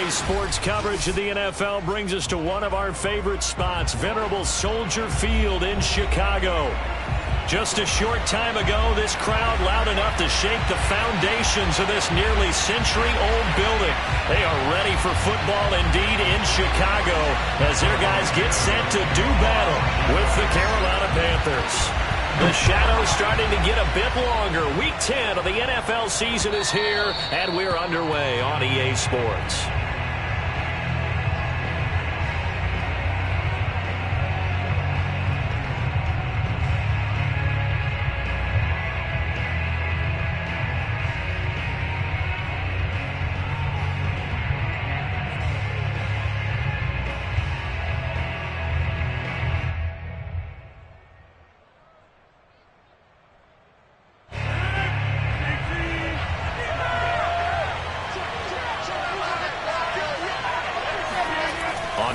Today's sports coverage of the NFL brings us to one of our favorite spots, venerable Soldier Field in Chicago. Just a short time ago, this crowd loud enough to shake the foundations of this nearly century-old building. They are ready for football indeed in Chicago as their guys get set to do battle with the Carolina Panthers. The shadow's starting to get a bit longer. Week 10 of the NFL season is here, and we're underway on EA Sports.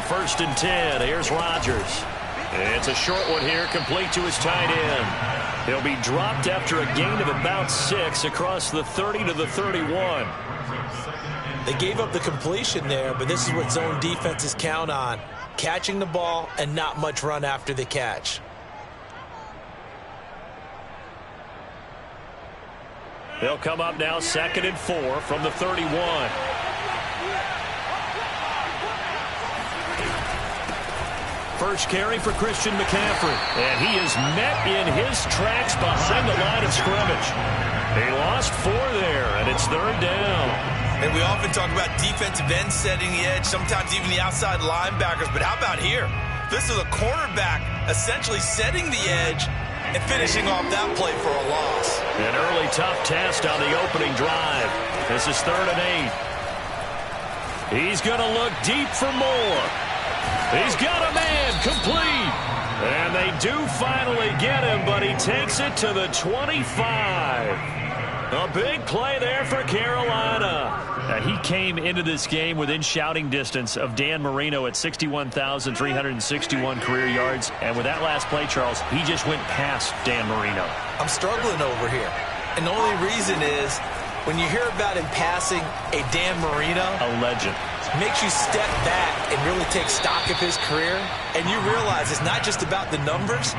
First and 10. Here's Rodgers. It's a short one here, complete to his tight end. He'll be dropped after a gain of about 6 across the 30 to the 31. They gave up the completion there, but this is what zone defenses count on. Catching the ball and not much run after the catch. They'll come up now 2nd and 4 from the 31. First carry for Christian McCaffrey. And he is met in his tracks behind the line of scrimmage. He lost 4 there, and it's 3rd down. And we often talk about defensive ends setting the edge, sometimes even the outside linebackers. But how about here? This is a cornerback essentially setting the edge and finishing off that play for a loss. An early tough test on the opening drive. This is 3rd and 8. He's going to look deep for more. He's got a man complete. And they do finally get him, but he takes it to the 25. A big play there for Carolina. He came into this game within shouting distance of Dan Marino at 61,361 career yards. And with that last play, Charles, he just went past Dan Marino. I'm struggling over here. And the only reason is when you hear about him passing a Dan Marino, a legend, makes you step back and really take stock of his career, and you realize it's not just about the numbers,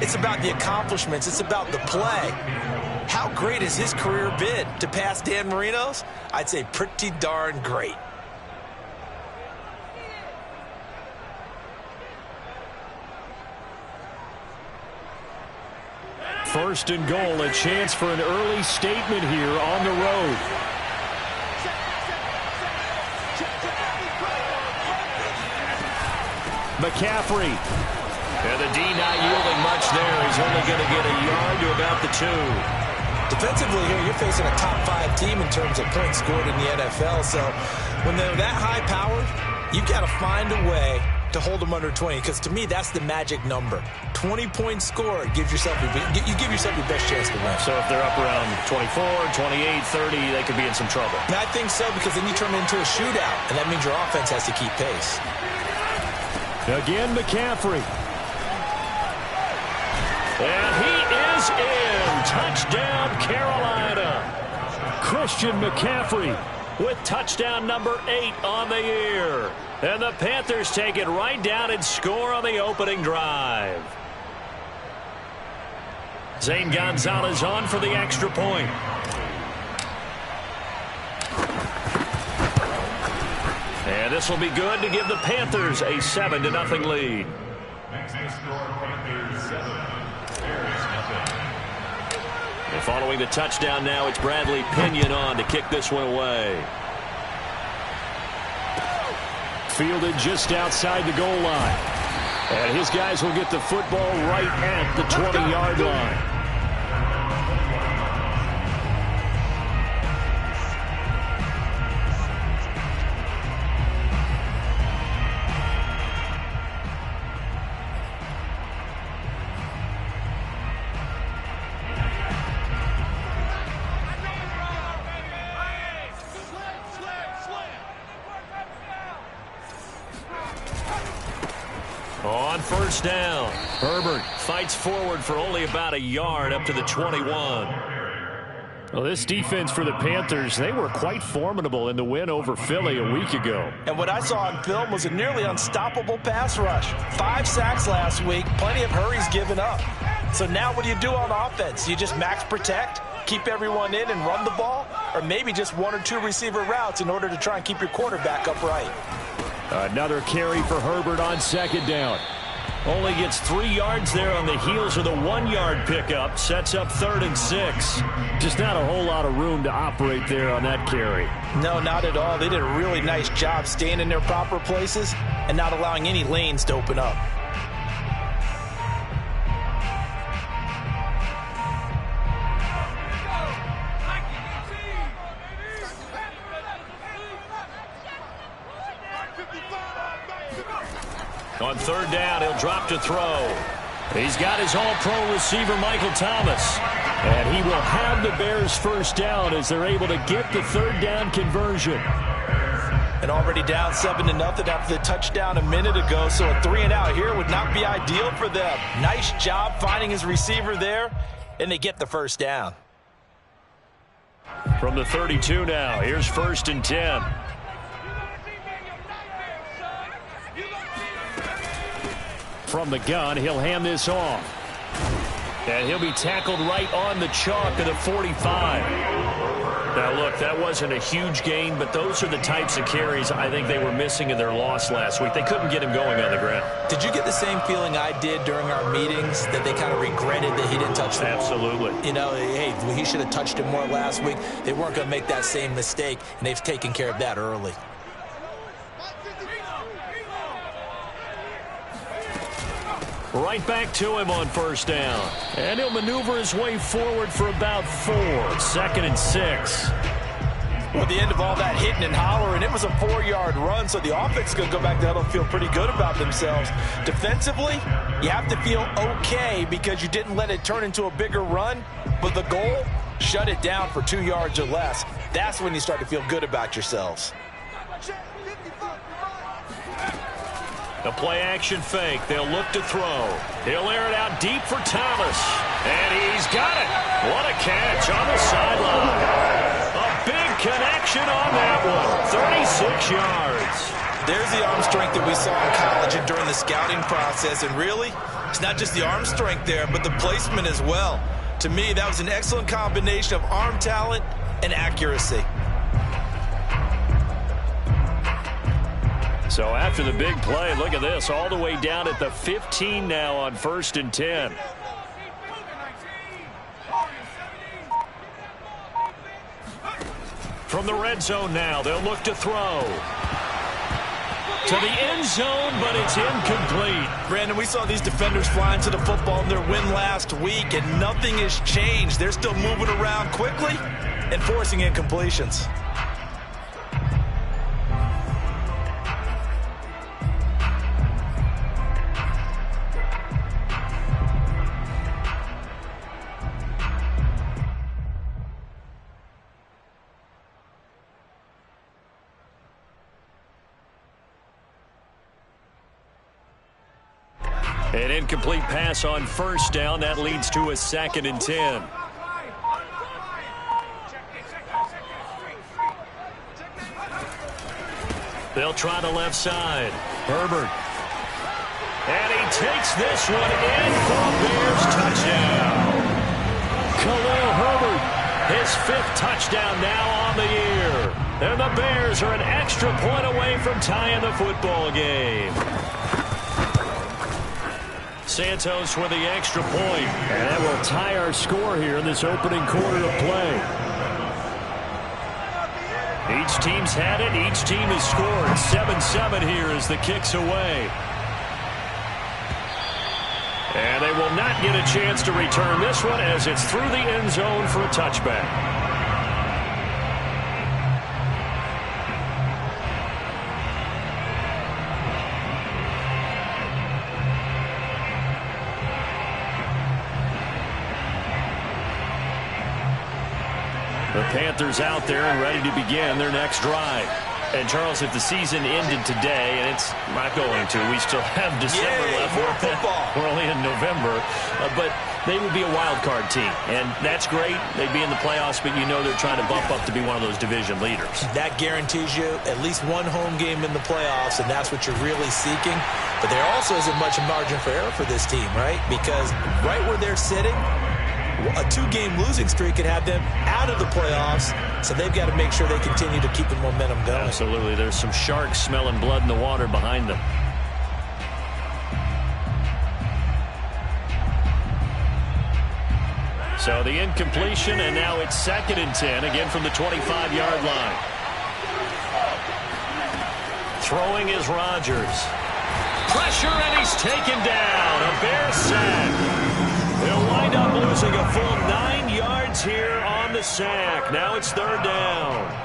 it's about the accomplishments, it's about the play. How great has his career been? To pass Dan Marino's? I'd say pretty darn great. First and goal, a chance for an early statement here on the road. McCaffrey. And the D not yielding much there. He's only going to get a yard to about the 2. Defensively here, you're facing a top-5 team in terms of points scored in the NFL. So when they're that high-powered, you've got to find a way to hold them under 20. Because to me, that's the magic number. 20 points scored gives yourself you give yourself your best chance to win. So if they're up around 24, 28, 30, they could be in some trouble. And I think so, because then you turn it into a shootout, and that means your offense has to keep pace. Again, McCaffrey. And he is in. Touchdown, Carolina. Christian McCaffrey with touchdown number 8 on the year. And the Panthers take it right down and score on the opening drive. Zane Gonzalez on for the extra point. And this will be good to give the Panthers a 7-0 lead. And following the touchdown now, it's Bradley Pinion on to kick this one away. Fielded just outside the goal line. And his guys will get the football right at the 20-yard line. On first down, Herbert fights forward for only about a yard up to the 21. Well, this defense for the Panthers, they were quite formidable in the win over Philly a week ago. And what I saw on film was a nearly unstoppable pass rush. 5 sacks last week, plenty of hurries given up. So now what do you do on offense? You just max protect, keep everyone in and run the ball, or maybe just 1 or 2 receiver routes in order to try and keep your quarterback upright. Another carry for Herbert on second down. Only gets 3 yards there on the heels of the 1-yard pickup. Sets up 3rd and 6. Just not a whole lot of room to operate there on that carry. No, not at all. They did a really nice job staying in their proper places and not allowing any lanes to open up. On 3rd down, he'll drop to throw. He's got his all-pro receiver, Michael Thomas. And he will have the Bears first down as they're able to get the 3rd down conversion. And already down 7-0 after the touchdown a minute ago, so a 3 and out here would not be ideal for them. Nice job finding his receiver there, and they get the first down. From the 32 now, here's 1st and 10. From the gun, he'll hand this off. And he'll be tackled right on the chalk of the 45. Now, look, that wasn't a huge gain, but those are the types of carries I think they were missing in their loss last week. They couldn't get him going on the ground. Did you get the same feeling I did during our meetings, that they kind of regretted that he didn't touch the ball? Absolutely. You know, hey, he should have touched it more last week. They weren't going to make that same mistake, and they've taken care of that early. Right back to him on 1st down. And he'll maneuver his way forward for about 4. 2nd and 6. Well, at the end of all that hitting and hollering, it was a 4-yard run, so the offense is going to go back down and feel pretty good about themselves. Defensively, you have to feel okay because you didn't let it turn into a bigger run, but the goal, shut it down for 2 yards or less. That's when you start to feel good about yourselves. The play-action fake. They'll look to throw. He'll air it out deep for Thomas. And he's got it. What a catch on the sideline. A big connection on that one. 36 yards. There's the arm strength that we saw in college and during the scouting process. And really, it's not just the arm strength there, but the placement as well. To me, that was an excellent combination of arm talent and accuracy. So after the big play, look at this, all the way down at the 15 now on 1st and 10. From the red zone now, they'll look to throw. To the end zone, but it's incomplete. Brandon, we saw these defenders flying to the football in their win last week, and nothing has changed. They're still moving around quickly and forcing incompletions. An incomplete pass on 1st down. That leads to a 2nd and 10. They'll try the left side. Herbert. And he takes this one in for a Bears touchdown. Khalil Herbert, his 5th touchdown now on the year. And the Bears are an extra point away from tying the football game. Santos with the extra point. And that will tie our score here in this opening quarter of play. Each team's had it. Each team has scored. 7-7 here as the kick's away. And they will not get a chance to return this one as it's through the end zone for a touchback. The Panthers out there and ready to begin their next drive. And, Charles, if the season ended today, and it's not going to, we still have December left. More football. We're only in November. But they would be a wild card team. And that's great. They'd be in the playoffs, but you know they're trying to bump up to be one of those division leaders. That guarantees you at least one home game in the playoffs, and that's what you're really seeking. But there also isn't much margin for error for this team, right? Because right where they're sitting, a 2-game losing streak could have them out of the playoffs, so they've got to make sure they continue to keep the momentum going. Absolutely. There's some sharks smelling blood in the water behind them. So the incompletion, and now it's 2nd and 10, again from the 25-yard line. Throwing is Rodgers. Pressure, and he's taken down. A Bear sack. They'll wind up losing a full 9 yards here on the sack. Now it's 3rd down.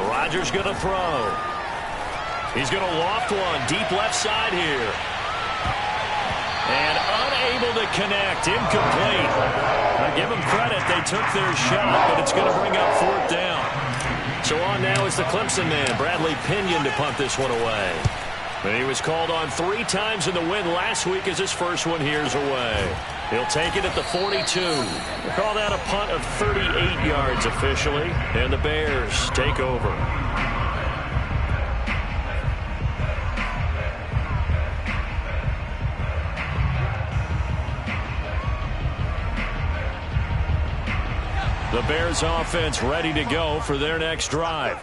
Rodgers going to throw. He's going to loft one deep left side here. And unable to connect. Incomplete. I give them credit. They took their shot, but it's going to bring up 4th down. So on now is the Clemson man, Bradley Pinion, to punt this one away. And he was called on 3 times in the win last week as his first one here's away. He'll take it at the 42. We'll call that a punt of 38 yards officially. And the Bears take over. The Bears offense ready to go for their next drive.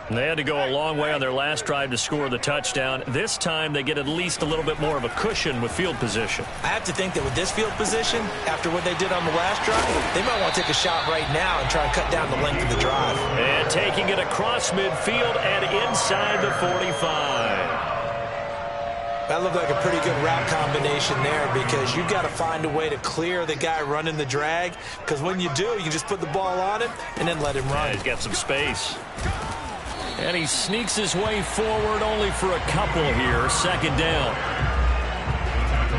And they had to go a long way on their last drive to score the touchdown. This time they get at least a little bit more of a cushion with field position. I have to think that with this field position, after what they did on the last drive, they might want to take a shot right now and try and cut down the length of the drive. And taking it across midfield and inside the 45. That looked like a pretty good route combination there because you've got to find a way to clear the guy running the drag, because when you do, you just put the ball on him and then let him run. Yeah, he's got some space. And he sneaks his way forward only for a couple here. 2nd down.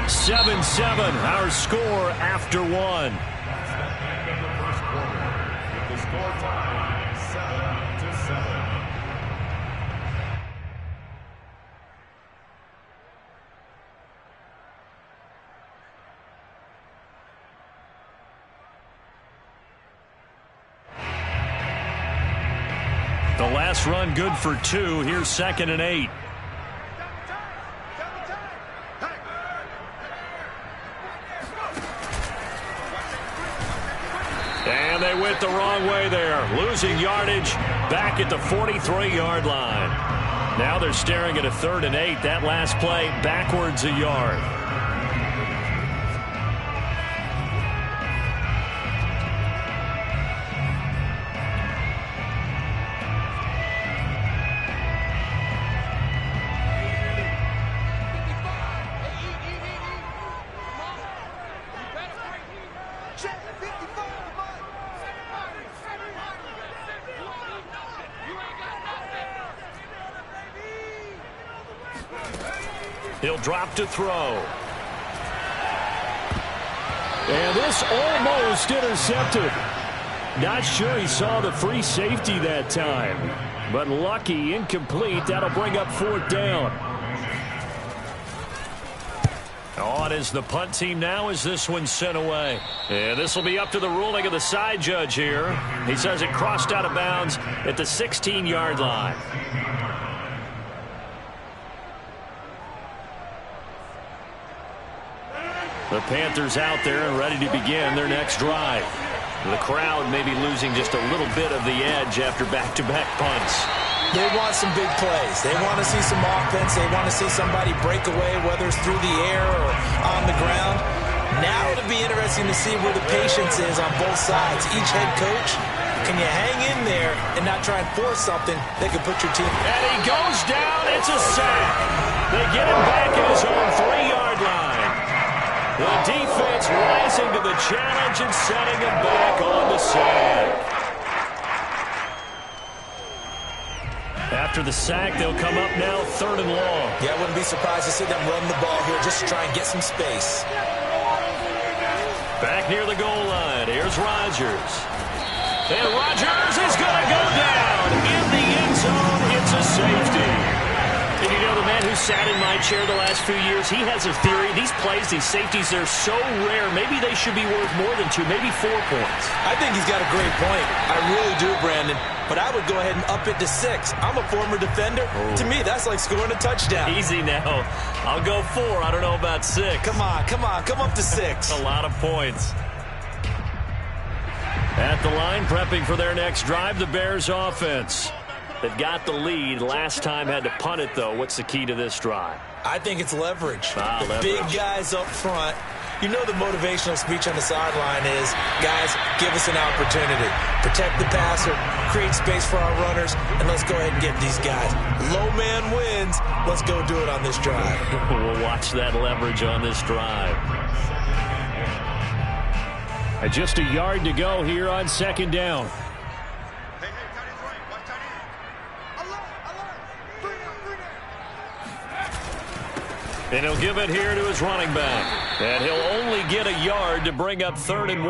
7-7, our score after 1. The last run good for 2. Here's 2nd and 8. And they went the wrong way there. Losing yardage back at the 43-yard line. Now they're staring at a 3rd and 8. That last play backwards a yard. He'll drop to throw. And this almost intercepted. Not sure he saw the free safety that time. But lucky, incomplete. That'll bring up 4th down. On is the punt team now as this one's sent away. And this will be up to the ruling of the side judge here. He says it crossed out of bounds at the 16-yard line. The Panthers out there and ready to begin their next drive. The crowd may be losing just a little bit of the edge after back-to-back punts. They want some big plays. They want to see some offense. They want to see somebody break away, whether it's through the air or on the ground. Now it'll be interesting to see where the patience is on both sides. Each head coach, can you hang in there and not try and force something that could put your team? And he goes down. It's a sack. They get him back at his own 3-yard line. The defense rising to the challenge and setting him back on the sack. After the sack, they'll come up now 3rd and long. Yeah, I wouldn't be surprised to see them run the ball here just to try and get some space. Back near the goal line, here's Rodgers. And Rodgers is going to go down in the end zone. It's a safety. And you know, the man who sat in my chair the last few years, he has a theory. These plays, these safeties, they're so rare. Maybe they should be worth more than 2, maybe 4 points. I think he's got a great point. I really do, Brandon. But I would go ahead and up it to 6. I'm a former defender. Oh. To me, that's like scoring a touchdown. Easy now. I'll go 4. I don't know about 6. Come on. Come up to 6. A lot of points. At the line, prepping for their next drive, the Bears offense. They've got the lead. Last time had to punt it, though. What's the key to this drive? I think it's leverage. Leverage. Big guys up front. You know the motivational speech on the sideline is, guys, give us an opportunity. Protect the passer, create space for our runners, and let's go ahead and get these guys. Low man wins. Let's go do it on this drive. We'll watch that leverage on this drive. Just a yard to go here on 2nd down. And he'll give it here to his running back. And he'll only get a yard to bring up 3rd and 1.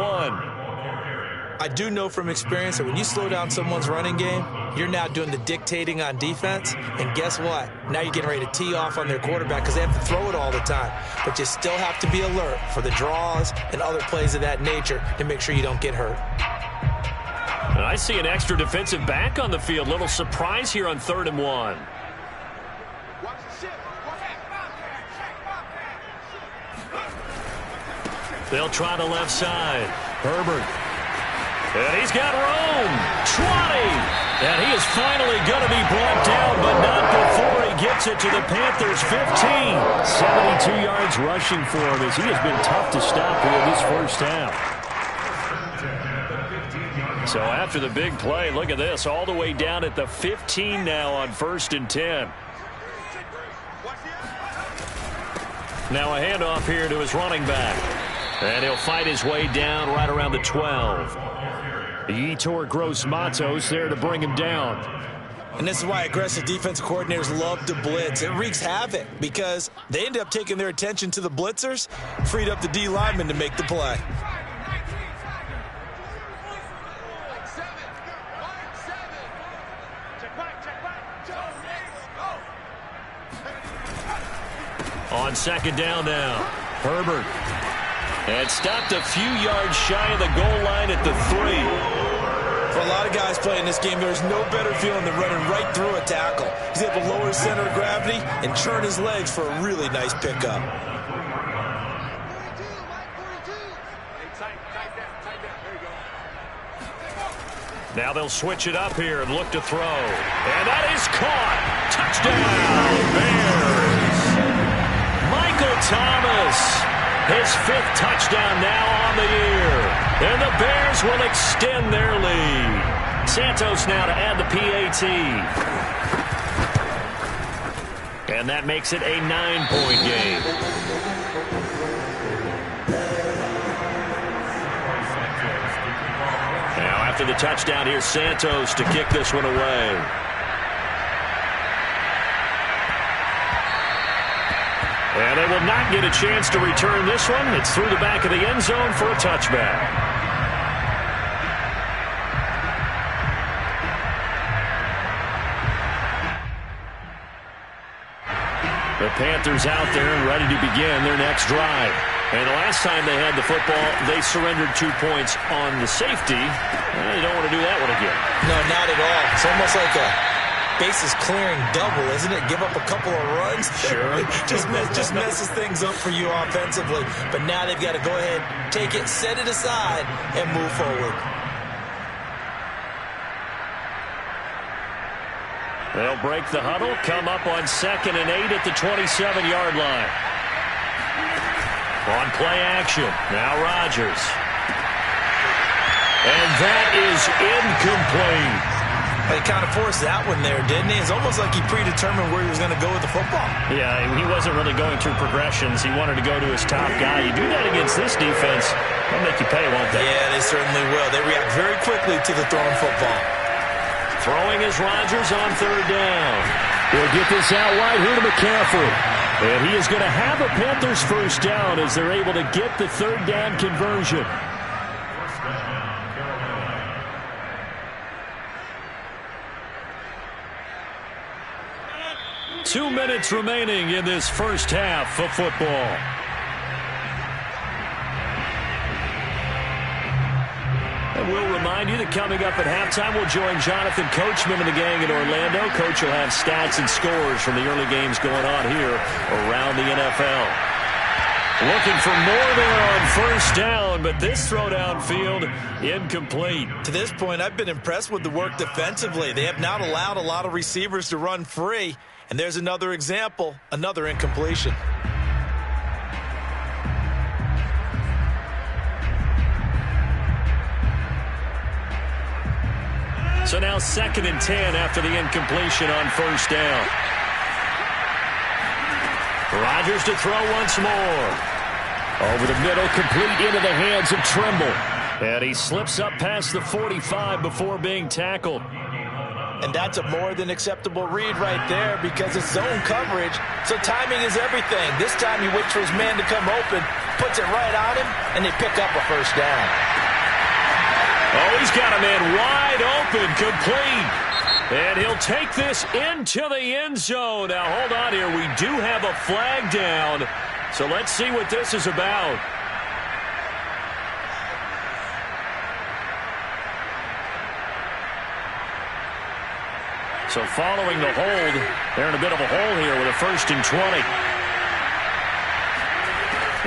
I do know from experience that when you slow down someone's running game, you're now doing the dictating on defense. And guess what? Now you're getting ready to tee off on their quarterback because they have to throw it all the time. But you still have to be alert for the draws and other plays of that nature to make sure you don't get hurt. And I see an extra defensive back on the field. Little surprise here on 3rd and 1. They'll try the left side. Herbert. And he's got room. 20. And he is finally going to be brought down, but not before he gets it to the Panthers' 15. 72 yards rushing for him as he has been tough to stop here this first half. So after the big play, look at this. All the way down at the 15 now on 1st and 10. Now a handoff here to his running back. And he'll fight his way down right around the 12. Yetur Gross-Matos there to bring him down. And this is why aggressive defensive coordinators love to blitz. It wreaks havoc because they end up taking their attention to the blitzers, freed up the D lineman to make the play. On 2nd down now, Herbert. And stopped a few yards shy of the goal line at the 3. For a lot of guys playing this game, there's no better feeling than running right through a tackle. He's able to lower his center of gravity and churn his legs for a really nice pickup. Now they'll switch it up here and look to throw. And that is caught. Touchdown, Bears. Michael Thomas. His 5th touchdown now on the year. And the Bears will extend their lead. Santos now to add the PAT. And that makes it a 9-point game. Now after the touchdown, here's Santos to kick this one away. And they will not get a chance to return this one. It's through the back of the end zone for a touchback. The Panthers out there and ready to begin their next drive. And the last time they had the football, they surrendered 2 points on the safety. They don't want to do that one again. No, not at all. It's almost like a bases clearing double, isn't it? Give up a couple of runs. Sure. just messes things up for you offensively. But now they've got to go ahead, take it, set it aside, and move forward. They'll break the huddle, come up on 2nd and 8 at the 27-yard line. On play action, now Rodgers. And that is incomplete. He kind of forced that one there, didn't he? It's almost like he predetermined where he was going to go with the football. Yeah, he wasn't really going through progressions. He wanted to go to his top guy. You do that against this defense, they'll make you pay, won't they? Yeah, they certainly will. They react very quickly to the thrown football. Throwing is Rodgers on third down. He'll get this out wide here to McCaffrey. And he is going to have a Panthers first down as they're able to get the third down conversion. Two minutes remaining in this first half of football. And we'll remind you that coming up at halftime, we'll join Jonathan Coachman and the gang in Orlando. Coach will have stats and scores from the early games going on here around the NFL. Looking for more there on first down, but this throw downfield incomplete. To this point, I've been impressed with the work defensively. They have not allowed a lot of receivers to run free. And there's another example, another incompletion. So now 2nd and 10 after the incompletion on first down. Rodgers to throw once more. Over the middle, complete into the hands of Trimble. And he slips up past the 45 before being tackled. And that's a more than acceptable read right there because it's zone coverage, so timing is everything. This time he waits for his man to come open, puts it right on him, and they pick up a first down. Oh, he's got a man wide open, complete. And he'll take this into the end zone. Now, hold on here. We do have a flag down, so let's see what this is about. So following the hold, they're in a bit of a hole here with a 1st and 20.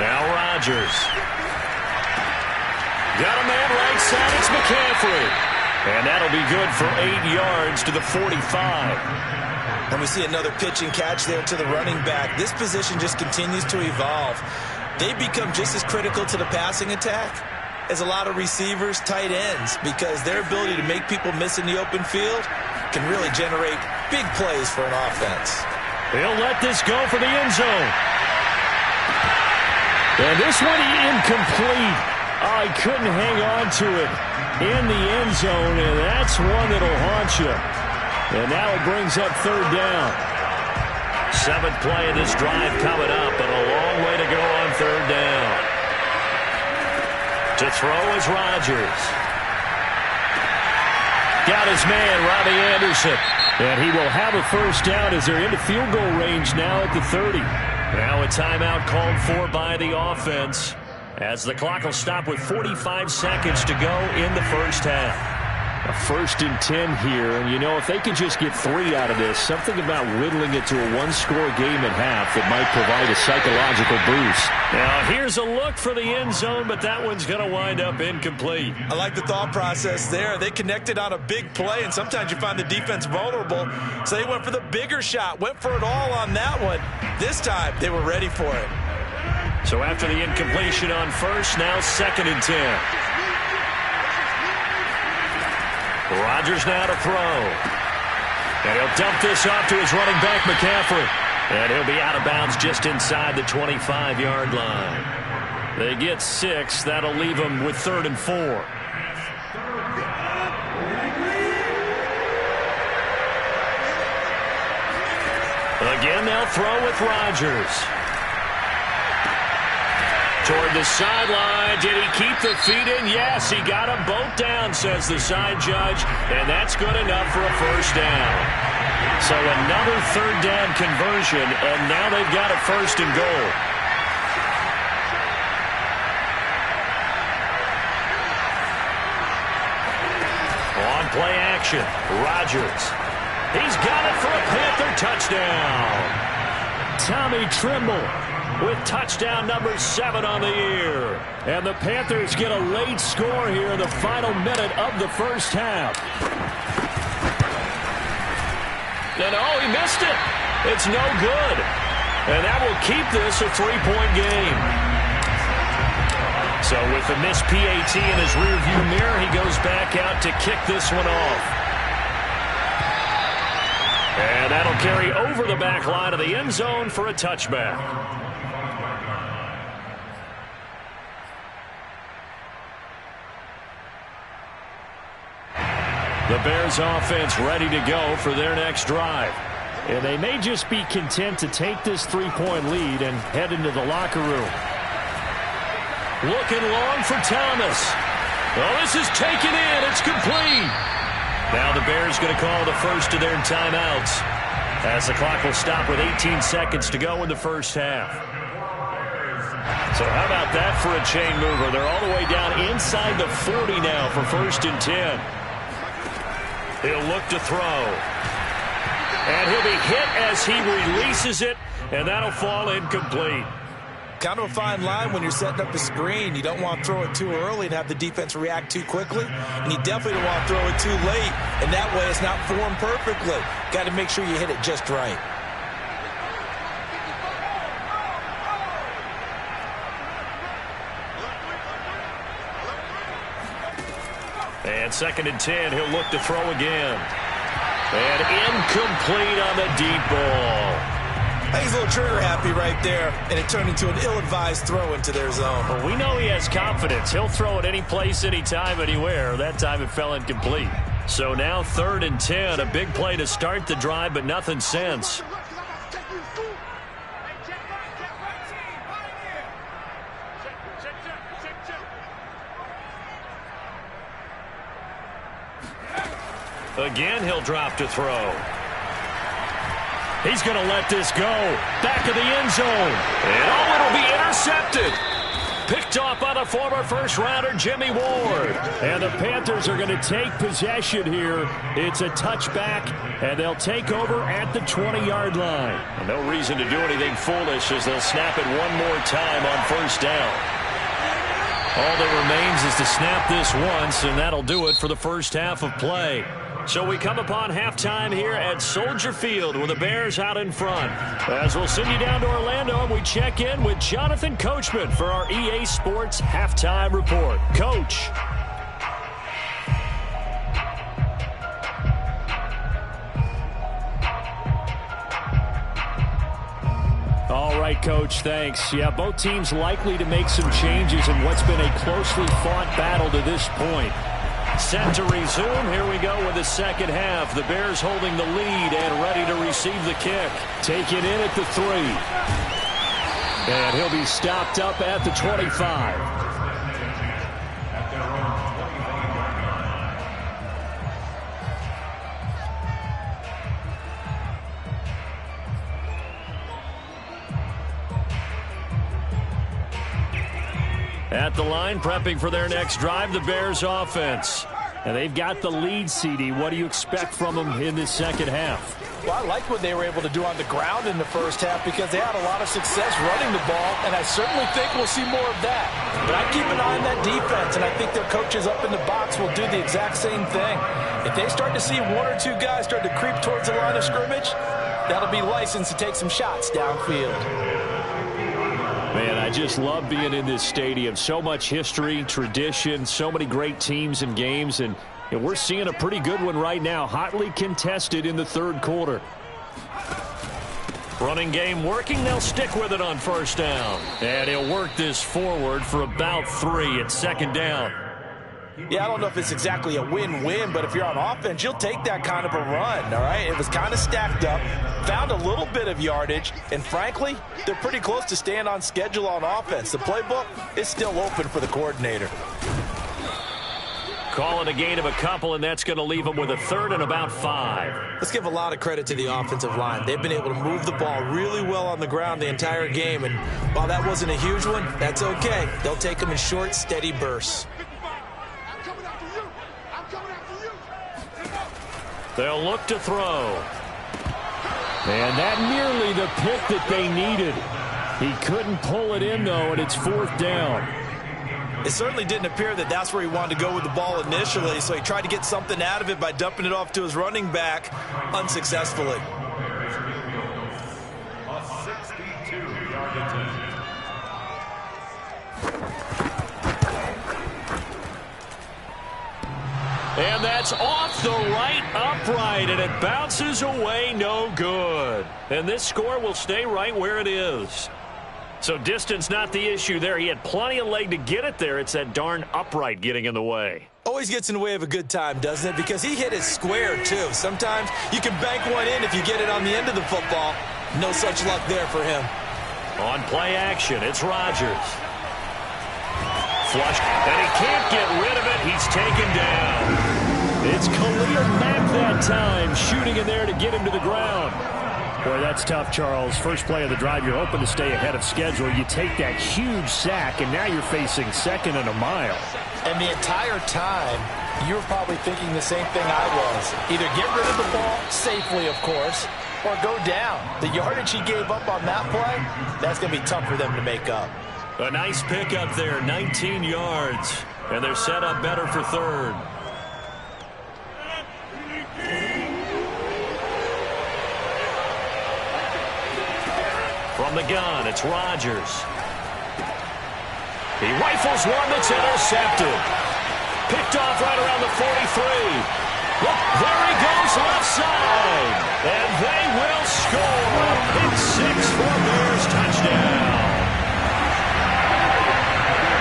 Now Rodgers. Got a man right side, it's McCaffrey. And that'll be good for 8 yards to the 45. And we see another pitch and catch there to the running back. This position just continues to evolve. They become just as critical to the passing attack as a lot of receivers, tight ends, because their ability to make people miss in the open field can really generate big plays for an offense. He'll let this go for the end zone. And this one incomplete. Oh, he couldn't hang on to it in the end zone, and that's one that'll haunt you. And now it brings up third down. 7th play of this drive coming up, and a long way to go on third down. To throw is Rodgers. Got his man, Robbie Anderson. And he will have a first down as they're into field goal range now at the 30. Now a timeout called for by the offense as the clock will stop with 45 seconds to go in the first half. A 1st and 10 here, and you know, if they can just get 3 out of this, something about whittling it to a one-score game at half that might provide a psychological boost. Now, here's a look for the end zone, but that one's going to wind up incomplete. I like the thought process there. They connected on a big play, and sometimes you find the defense vulnerable, so they went for the bigger shot, went for it all on that one. This time, they were ready for it. So after the incompletion on first, now 2nd and 10. Rodgers now to throw. And he'll dump this off to his running back, McCaffrey. And he'll be out of bounds just inside the 25-yard line. They get 6. That'll leave them with 3rd and 4. Again, they'll throw with Rodgers. Toward the sideline. Did he keep the feet in? Yes, he got them both down, says the side judge. And that's good enough for a first down. So another third down conversion, and now they've got a 1st and goal. On play action, Rodgers. He's got it for a Panther touchdown. Tommy Trimble with touchdown number 7 on the year. And the Panthers get a late score here in the final minute of the first half. And oh, he missed it. It's no good. And that will keep this a 3-point game. So with the missed PAT in his rearview mirror, he goes back out to kick this one off. And that'll carry over the back line of the end zone for a touchback. The Bears offense ready to go for their next drive. And they may just be content to take this 3-point lead and head into the locker room. Looking long for Thomas. Oh, this is taken in. It's complete. Now the Bears going to call the first of their timeouts as the clock will stop with 18 seconds to go in the first half. So how about that for a chain mover? They're all the way down inside the 40 now for 1st and 10. He'll look to throw. And he'll be hit as he releases it, and that'll fall incomplete. Kind of a fine line when you're setting up a screen. You don't want to throw it too early and have the defense react too quickly. And you definitely don't want to throw it too late. And that way it's not formed perfectly. Got to make sure you hit it just right. And 2nd and 10, he'll look to throw again. And incomplete on the deep ball. He's a little trigger happy right there, and it turned into an ill-advised throw into their zone. Well, we know he has confidence. He'll throw it any place, anytime, anywhere. That time it fell incomplete. So now 3rd and 10, a big play to start the drive, but nothing since. Again, he'll drop to throw. He's going to let this go. Back of the end zone. And oh, it'll be intercepted. Picked off by the former first-rounder, Jimmy Ward. And the Panthers are going to take possession here. It's a touchback, and they'll take over at the 20-yard line. And no reason to do anything foolish as they'll snap it one more time on 1st down. All that remains is to snap this once, and that'll do it for the first half of play. So we come upon halftime here at Soldier Field with the Bears out in front. As we'll send you down to Orlando and we check in with Jonathan Coachman for our EA Sports Halftime Report. Coach. All right, Coach, thanks. Yeah, both teams likely to make some changes in what's been a closely fought battle to this point. Set to resume. Here we go with the second half. The Bears holding the lead and ready to receive the kick. Take it in at the 3. And he'll be stopped up at the 25. At the line, prepping for their next drive, the Bears offense. And they've got the lead, CD. What do you expect from them in this second half? Well, I like what they were able to do on the ground in the first half because they had a lot of success running the ball, and I certainly think we'll see more of that. But I keep an eye on that defense, and I think their coaches up in the box will do the exact same thing. If they start to see 1 or 2 guys start to creep towards the line of scrimmage, that'll be licensed to take some shots downfield. Man, I just love being in this stadium. So much history, tradition, so many great teams and games, and we're seeing a pretty good one right now, hotly contested in the 3rd quarter. Running game working. They'll stick with it on 1st down. And he'll work this forward for about 3 at 2nd down. Yeah, I don't know if it's exactly a win-win, but if you're on offense, you'll take that kind of a run, all right? It was kind of stacked up, found a little bit of yardage, and frankly, they're pretty close to staying on schedule on offense. The playbook is still open for the coordinator. Call it a gain of a couple, and that's going to leave them with a 3rd and about 5. Let's give a lot of credit to the offensive line. They've been able to move the ball really well on the ground the entire game, and while that wasn't a huge one, that's okay. They'll take them in short, steady bursts. They'll look to throw. And that nearly the pick that they needed. He couldn't pull it in, though, and it's 4th down. It certainly didn't appear that that's where he wanted to go with the ball initially, so he tried to get something out of it by dumping it off to his running back unsuccessfully. A 62-yard attempt. And that's off the right upright, and it bounces away no good. And this score will stay right where it is. So distance not the issue there. He had plenty of leg to get it there. It's that darn upright getting in the way. Always gets in the way of a good time, doesn't it? Because he hit it square, too. Sometimes you can bank one in if you get it on the end of the football. No such luck there for him. On play action, it's Rodgers. Flushed, and he can't get rid of it. He's taken down. It's Khalil Mack that time, shooting in there to get him to the ground. Boy, that's tough, Charles. First play of the drive, you're hoping to stay ahead of schedule. You take that huge sack, and now you're facing second and a mile. And the entire time, you were probably thinking the same thing I was. Either get rid of the ball, safely, of course, or go down. The yardage he gave up on that play, that's going to be tough for them to make up. A nice pickup there, 19 yards. And they're set up better for third. From the gun, it's Rodgers. He rifles one that's intercepted. Picked off right around the 43. Look, there he goes left side. And they will score. A pick six for Bears touchdown.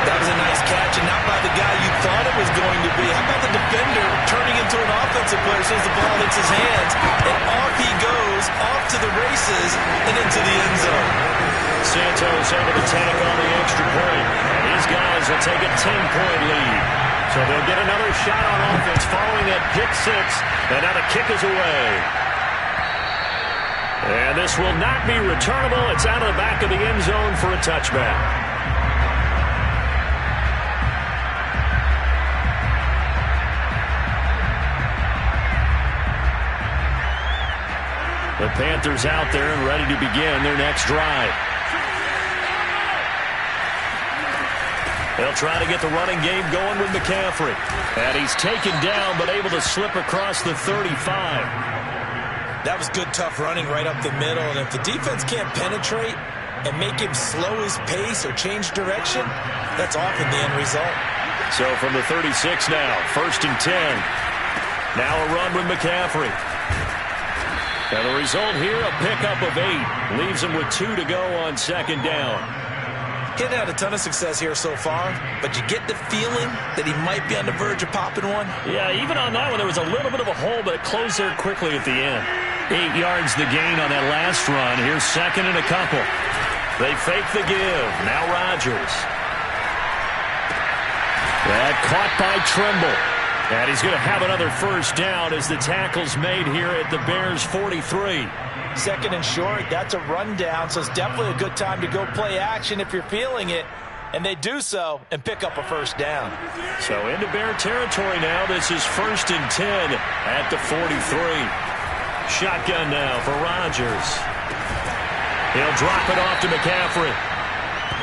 That was a nice catch, and not by the guy you thought it was going to be. How about the defender turning into an offensive player as soon as the ball hits his hands, and off he goes, off to the races, and into the end zone. Santos able to tack on the extra point. These guys will take a 10-point lead. So they'll get another shot on offense following that pick six, and now the kick is away. And this will not be returnable. It's out of the back of the end zone for a touchback. The Panthers out there and ready to begin their next drive. They'll try to get the running game going with McCaffrey. And he's taken down but able to slip across the 35. That was good, tough running right up the middle. And if the defense can't penetrate and make him slow his pace or change direction, that's often the end result. So from the 36 now, 1st and 10. Now a run with McCaffrey. And the result here, a pickup of 8. Leaves him with 2 to go on 2nd down. He hadn't had a ton of success here so far, but you get the feeling that he might be on the verge of popping one. Yeah, even on that one, there was a little bit of a hole, but it closed there quickly at the end. 8 yards the gain on that last run. Here's 2nd and a couple. They fake the give. Now Rodgers. That caught by Trimble. And he's going to have another first down as the tackle's made here at the Bears' 43. 2nd and short, that's a rundown, so it's definitely a good time to go play action if you're feeling it. And they do so and pick up a first down. So into Bear territory now. This is 1st and 10 at the 43. Shotgun now for Rodgers. He'll drop it off to McCaffrey.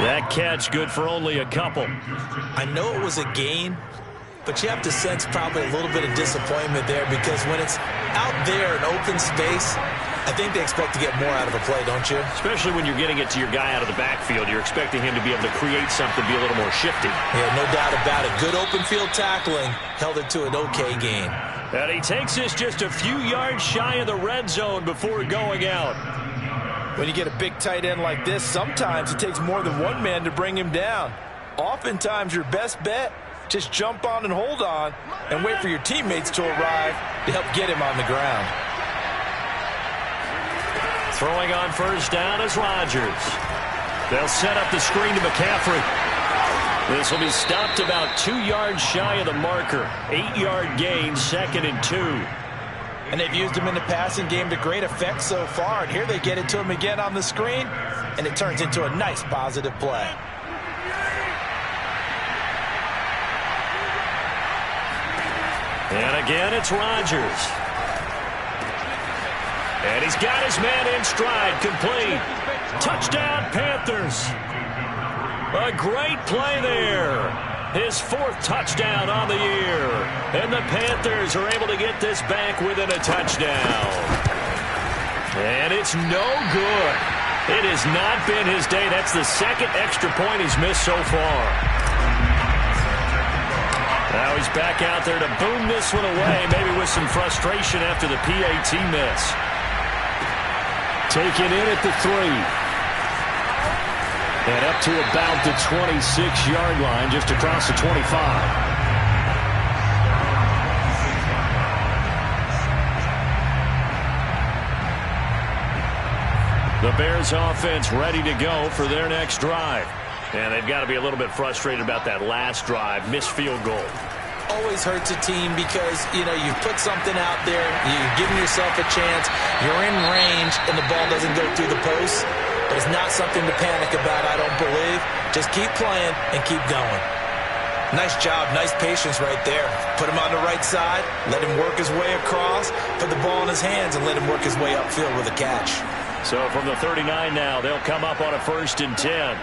That catch good for only a couple. I know it was a gain, but you have to sense probably a little bit of disappointment there because when it's out there in open space, I think they expect to get more out of a play, don't you? Especially when you're getting it to your guy out of the backfield. You're expecting him to be able to create something, be a little more shifty. Yeah, no doubt about it. Good open field tackling held it to an okay gain. And he takes this just a few yards shy of the red zone before going out. When you get a big tight end like this, sometimes it takes more than one man to bring him down. Oftentimes, your best bet, just jump on and hold on and wait for your teammates to arrive to help get him on the ground. Throwing on first down is Rodgers. They'll set up the screen to McCaffrey. This will be stopped about 2 yards shy of the marker. 8-yard gain, 2nd and 2. And they've used him in the passing game to great effect so far. And here they get it to him again on the screen, and it turns into a nice positive play. And again, it's Rodgers. And he's got his man in stride, complete. Touchdown, Panthers. A great play there. His 4th touchdown on the year. And the Panthers are able to get this back within a touchdown. And it's no good. It has not been his day. That's the 2nd extra point he's missed so far. Now he's back out there to boom this one away, maybe with some frustration after the PAT miss. Taken in at the 3. And up to about the 26-yard line, just across the 25. The Bears offense ready to go for their next drive. And they've got to be a little bit frustrated about that last drive. Missed field goal. Always hurts a team because, you've put something out there, you've given yourself a chance, you're in range, and the ball doesn't go through the post. But it's not something to panic about, I don't believe. Just keep playing and keep going. Nice job, nice patience right there. Put him on the right side, let him work his way across, put the ball in his hands, and let him work his way upfield with a catch. So from the 39 now, they'll come up on a 1st and 10.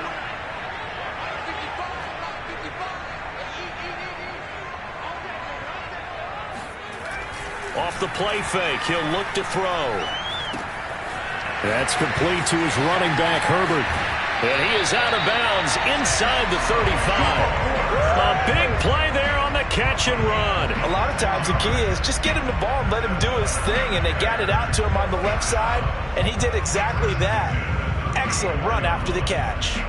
Off the play fake, he'll look to throw. That's complete to his running back, Herbert. And he is out of bounds inside the 35. A big play there on the catch and run. A lot of times the key is just get him the ball and let him do his thing, and they got it out to him on the left side, and he did exactly that. Excellent run after the catch.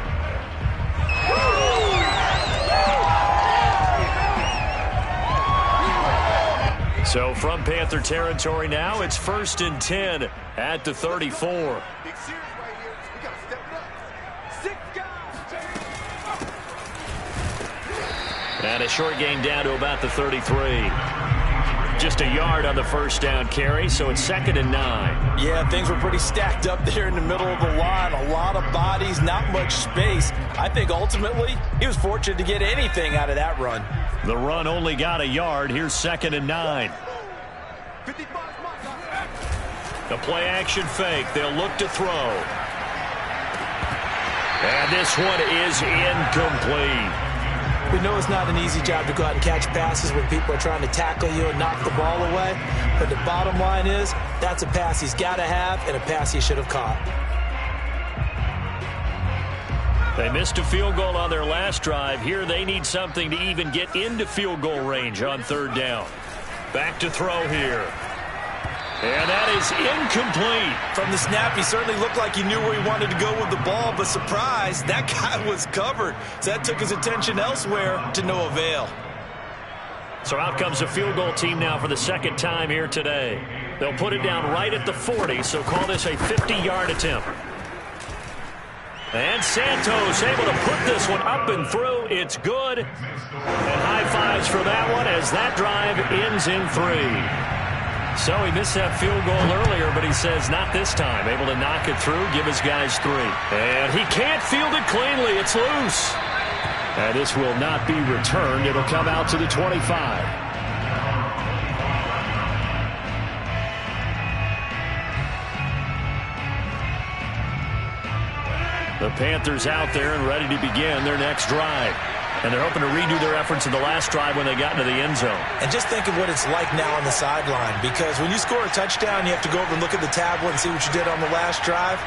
So from Panther territory now, it's 1st and 10 at the 34. And a short gain down to about the 33. Just a yard on the first down carry, so it's 2nd and 9. Yeah, things were pretty stacked up there in the middle of the line. A lot of bodies, not much space. I think ultimately he was fortunate to get anything out of that run. The run only got a yard. Here's 2nd and 9. The play action fake. They'll look to throw. And this one is incomplete. We know it's not an easy job to go out and catch passes when people are trying to tackle you and knock the ball away. But the bottom line is, that's a pass he's got to have and a pass he should have caught. They missed a field goal on their last drive. Here they need something to even get into field goal range on 3rd down. Back to throw here. And that is incomplete. From the snap, he certainly looked like he knew where he wanted to go with the ball, but surprise, that guy was covered. So that took his attention elsewhere to no avail. So out comes a field goal team now for the 2nd time here today. They'll put it down right at the 40, so call this a 50-yard attempt. And Santos able to put this one up and through. It's good. And high fives for that one as that drive ends in 3. So he missed that field goal earlier, but he says not this time. Able to knock it through, give his guys 3. And he can't field it cleanly. It's loose. And this will not be returned. It'll come out to the 25. The Panthers out there and ready to begin their next drive. And they're hoping to redo their efforts in the last drive when they got into the end zone. And just think of what it's like now on the sideline, because when you score a touchdown, you have to go over and look at the tablet and see what you did on the last drive.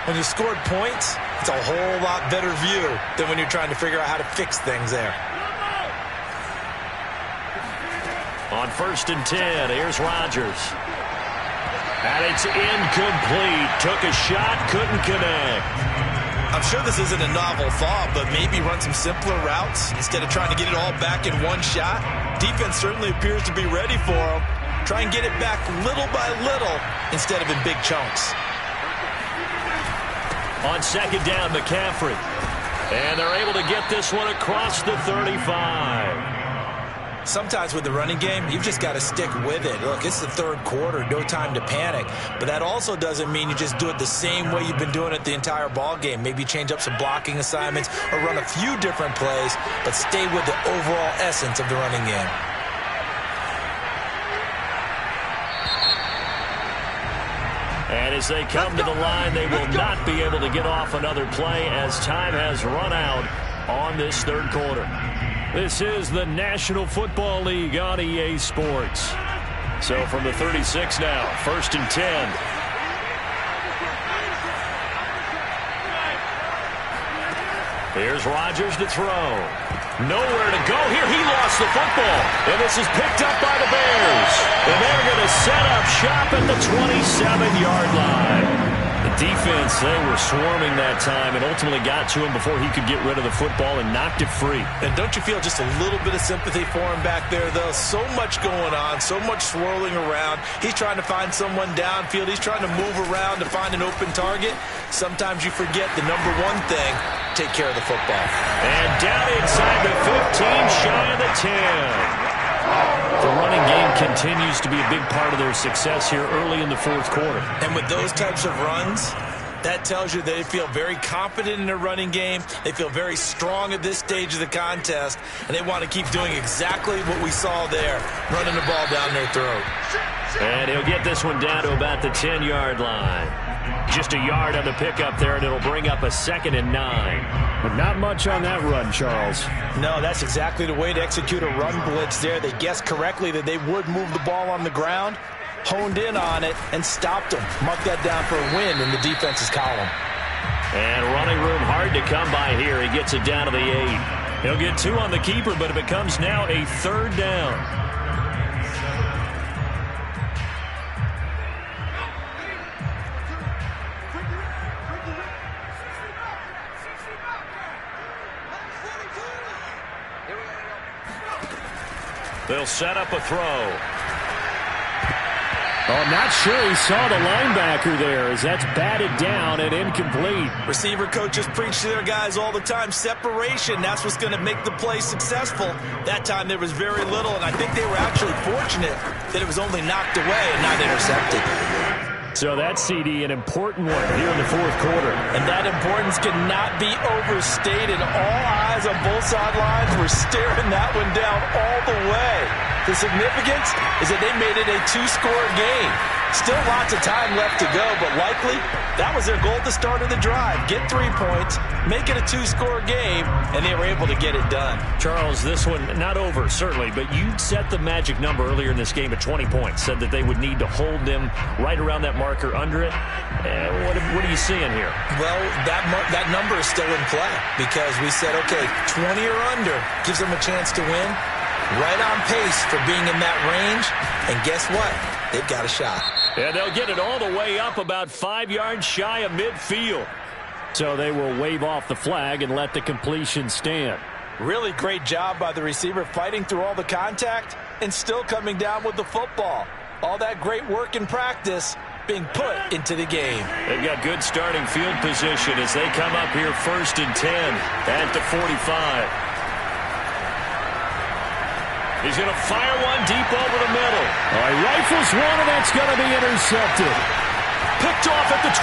When you scored points, it's a whole lot better view than when you're trying to figure out how to fix things there. On 1st and 10, here's Rodgers. And it's incomplete. Took a shot, couldn't connect. I'm sure this isn't a novel thought, but maybe run some simpler routes instead of trying to get it all back in one shot. Defense certainly appears to be ready for him. Try and get it back little by little instead of in big chunks. On 2nd down, McCaffrey. And they're able to get this one across the 35. Sometimes with the running game, you've just got to stick with it. Look, it's the 3rd quarter, no time to panic. But that also doesn't mean you just do it the same way you've been doing it the entire ball game. Maybe change up some blocking assignments or run a few different plays, but stay with the overall essence of the running game. And as they come to the line, they will not be able to get off another play as time has run out on this 3rd quarter. This is the National Football League on EA Sports. So from the 36 now, 1st and 10. Here's Rodgers to throw. Nowhere to go here. He lost the football. And this is picked up by the Bears. And they're going to set up shop at the 27-yard line. Defense, they were swarming that time and ultimately got to him before he could get rid of the football and knocked it free. And don't you feel just a little bit of sympathy for him back there, though? So much going on, so much swirling around. He's trying to find someone downfield. He's trying to move around to find an open target. Sometimes you forget the number one thing, take care of the football. And down inside the 15, shy of the 10. The running game continues to be a big part of their success here early in the fourth quarter. And with those types of runs, that tells you they feel very confident in their running game. They feel very strong at this stage of the contest, and they want to keep doing exactly what we saw there, running the ball down their throat. And he'll get this one down to about the 10-yard line. Just a yard on the pickup there, and it'll bring up a 2nd and 9. But not much on that run, Charles. No, that's exactly the way to execute a run blitz there. They guessed correctly that they would move the ball on the ground, honed in on it, and stopped them. Mark that down for a win in the defense's column. And running room hard to come by here. He gets it down to the 8. He'll get 2 on the keeper, but it becomes now a 3rd down. They'll set up a throw. Oh, I'm not sure he saw the linebacker there as that's batted down and incomplete. Receiver coaches preach to their guys all the time. Separation, that's what's going to make the play successful. That time there was very little, and I think they were actually fortunate that it was only knocked away and not intercepted. So that CD, an important one here in the fourth quarter. And that importance cannot be overstated. All eyes on both sidelines were staring that one down all the way. The significance is that they made it a 2-score game. Still lots of time left to go, but likely that was their goal at the start of the drive. Get 3 points, make it a 2-score game, and they were able to get it done. Charles, this one not over, certainly, but you set the magic number earlier in this game at 20 points. Said that they would need to hold them right around that marker under it. What are you seeing here? Well, that number is still in play because we said, okay, 20 or under gives them a chance to win. Right on pace for being in that range. And guess what? They've got a shot. And they'll get it all the way up about 5 yards shy of midfield. So they will wave off the flag and let the completion stand. Really great job by the receiver fighting through all the contact and still coming down with the football. All that great work in practice being put into the game. They've got good starting field position as they come up here 1st and 10 at the 45. He's going to fire one deep over the middle. He rifles one, and that's going to be intercepted. Picked off at the 12.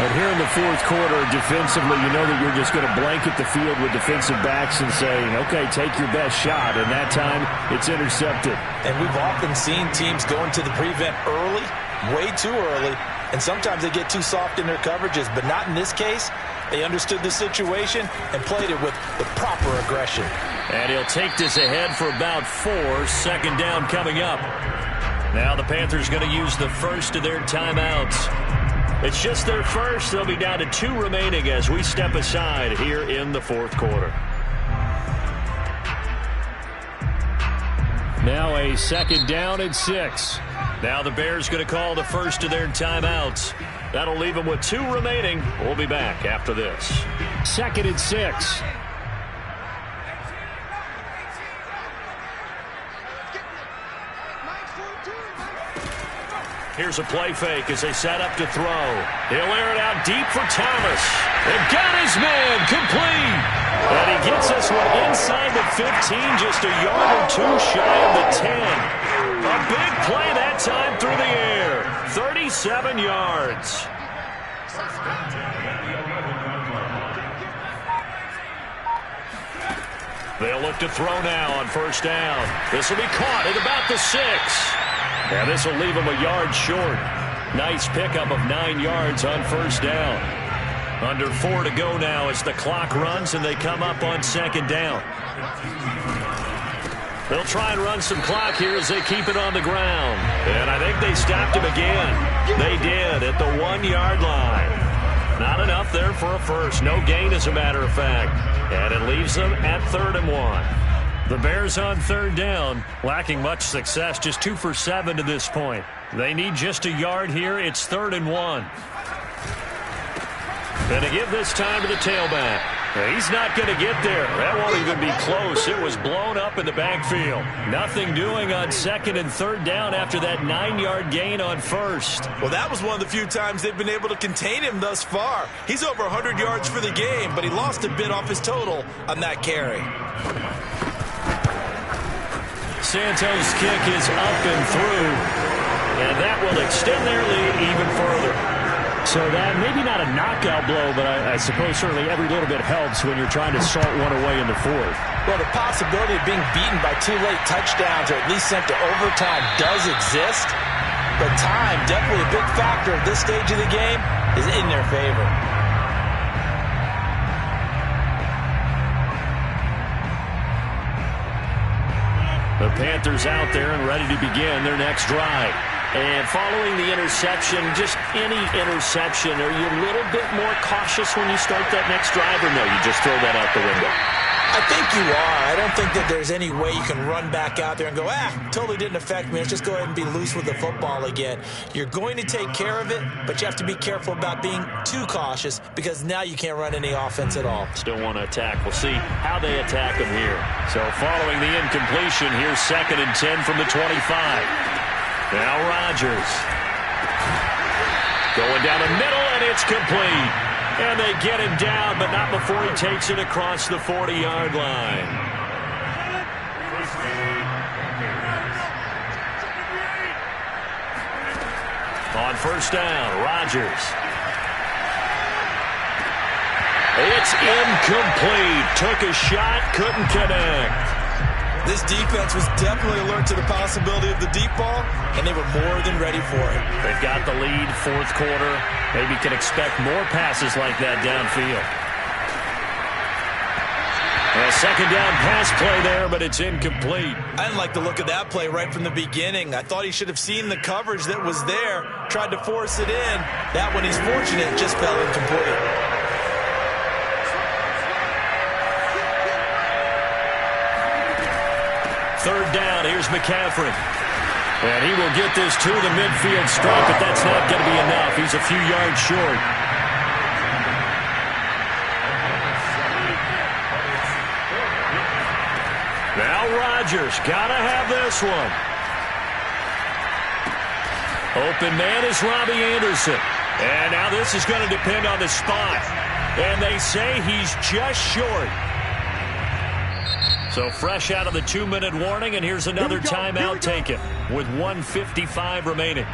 But here in the fourth quarter, defensively, you know that you're just going to blanket the field with defensive backs and saying, okay, take your best shot. And that time, it's intercepted. And we've often seen teams go into the prevent early, way too early, and sometimes they get too soft in their coverages. But not in this case. They understood the situation and played it with the proper aggression. And he'll take this ahead for about 4. 2nd down coming up. Now the Panthers going to use the first of their timeouts. It's just their first. They'll be down to 2 remaining as we step aside here in the fourth quarter. Now a 2nd down and 6. Now the Bears going to call the first of their timeouts. That'll leave them with 2 remaining. We'll be back after this. 2nd and 6. Here's a play fake as they set up to throw. He'll air it out deep for Thomas. They've got his man complete. And he gets this one inside the 15, just a yard or 2 shy of the 10. A big play that time through the air. 37 yards. They'll look to throw now on 1st down. This will be caught at about the 6. And this will leave him a yard short. Nice pickup of 9 yards on 1st down. Under 4 to go now as the clock runs and they come up on 2nd down. They'll try and run some clock here as they keep it on the ground. And I think they stopped him again. They did at the 1-yard line. Not enough there for a first. No gain, as a matter of fact. And it leaves them at 3rd and 1. The Bears on third down, lacking much success, just 2 for 7 to this point. They need just a yard here. It's 3rd and 1. And to give this time to the tailback. He's not going to get there. That won't even be close. It was blown up in the backfield. Nothing doing on 2nd and 3rd down after that 9-yard gain on 1st. Well, that was one of the few times they've been able to contain him thus far. He's over 100 yards for the game, but he lost a bit off his total on that carry. Santos' kick is up and through, and that will extend their lead even further. So that maybe not a knockout blow, but I suppose certainly every little bit helps when you're trying to salt one away in the 4th. Well, the possibility of being beaten by 2 late touchdowns or at least sent to overtime does exist, but time, definitely a big factor at this stage of the game, is in their favor. The Panthers out there and ready to begin their next drive. And following the interception, just any interception, are you a little bit more cautious when you start that next drive, or no, you just throw that out the window? I think you are. I don't think that there's any way you can run back out there and go, totally didn't affect me. Let's just go ahead and be loose with the football again. You're going to take care of it, but you have to be careful about being too cautious because now you can't run any offense at all. Still want to attack. We'll see how they attack them here. So following the incompletion, here's 2nd and 10 from the 25. Now Rodgers. Going down the middle, and it's complete. And they get him down, but not before he takes it across the 40-yard line. On 1st down, Rodgers. It's incomplete. Took a shot, couldn't connect. This defense was definitely alert to the possibility of the deep ball, and they were more than ready for it. They've got the lead, 4th quarter. Maybe can expect more passes like that downfield. A 2nd down pass play there, but it's incomplete. I didn't like the look of that play right from the beginning. I thought he should have seen the coverage that was there, tried to force it in. That one, he's fortunate, just fell incomplete. 3rd down, here's McCaffrey. And he will get this to the midfield stripe, but that's not going to be enough. He's a few yards short. Now Rodgers, got to have this one. Open man is Robbie Anderson. And now this is going to depend on the spot. And they say he's just short. So fresh out of the 2-minute warning, and here's another timeout taken with 1:55 remaining.